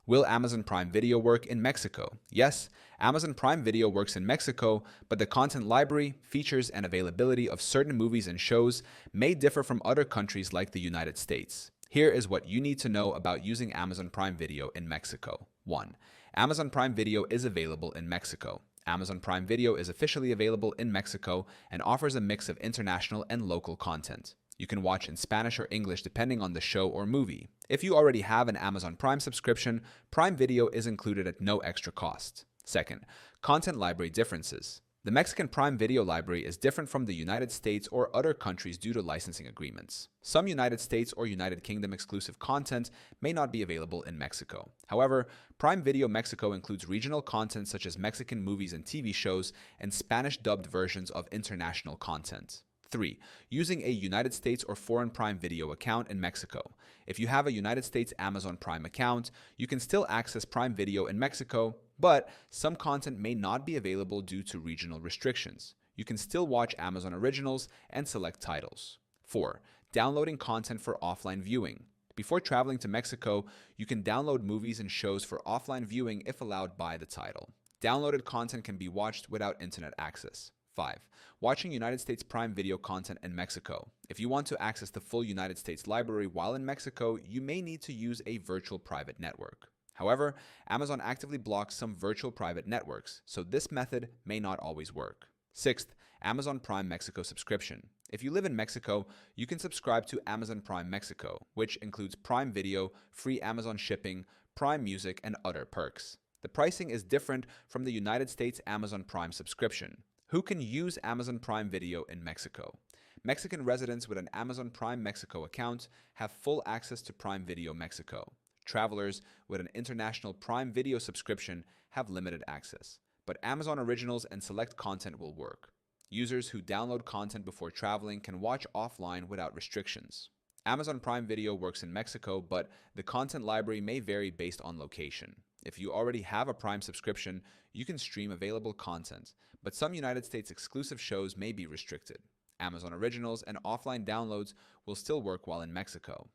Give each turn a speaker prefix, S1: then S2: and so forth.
S1: Will Amazon Prime Video work in Mexico? Yes, Amazon Prime Video works in Mexico, but the content library, features, and availability of certain movies and shows may differ from other countries like the United States. Here is what you need to know about using Amazon Prime Video in Mexico. 1. Amazon Prime Video is available in Mexico. Amazon Prime Video is officially available in Mexico and offers a mix of international and local content. You can watch in Spanish or English depending on the show or movie. If you already have an Amazon Prime subscription, Prime Video is included at no extra cost. Second, content library differences. The Mexican Prime Video library is different from the United States or other countries due to licensing agreements. Some United States or United Kingdom exclusive content may not be available in Mexico. However, Prime Video Mexico includes regional content such as Mexican movies and TV shows and Spanish-dubbed versions of international content. 3. Using a United States or foreign Prime Video account in Mexico. If you have a United States Amazon Prime account, you can still access Prime Video in Mexico, but some content may not be available due to regional restrictions. You can still watch Amazon Originals and select titles. 4. Downloading content for offline viewing. Before traveling to Mexico, you can download movies and shows for offline viewing if allowed by the title. Downloaded content can be watched without internet access. 5. Watching United States Prime Video content in Mexico. If you want to access the full United States library while in Mexico, you may need to use a virtual private network. However, Amazon actively blocks some virtual private networks, so this method may not always work. 6th, Amazon Prime Mexico subscription. If you live in Mexico, you can subscribe to Amazon Prime Mexico, which includes Prime Video, free Amazon shipping, Prime Music, and other perks. The pricing is different from the United States Amazon Prime subscription. Who can use Amazon Prime Video in Mexico? Mexican residents with an Amazon Prime Mexico account have full access to Prime Video Mexico. Travelers with an international Prime Video subscription have limited access, but Amazon Originals and select content will work. Users who download content before traveling can watch offline without restrictions. Amazon Prime Video works in Mexico, but the content library may vary based on location. If you already have a Prime subscription, you can stream available content, but some United States exclusive shows may be restricted. Amazon Originals and offline downloads will still work while in Mexico.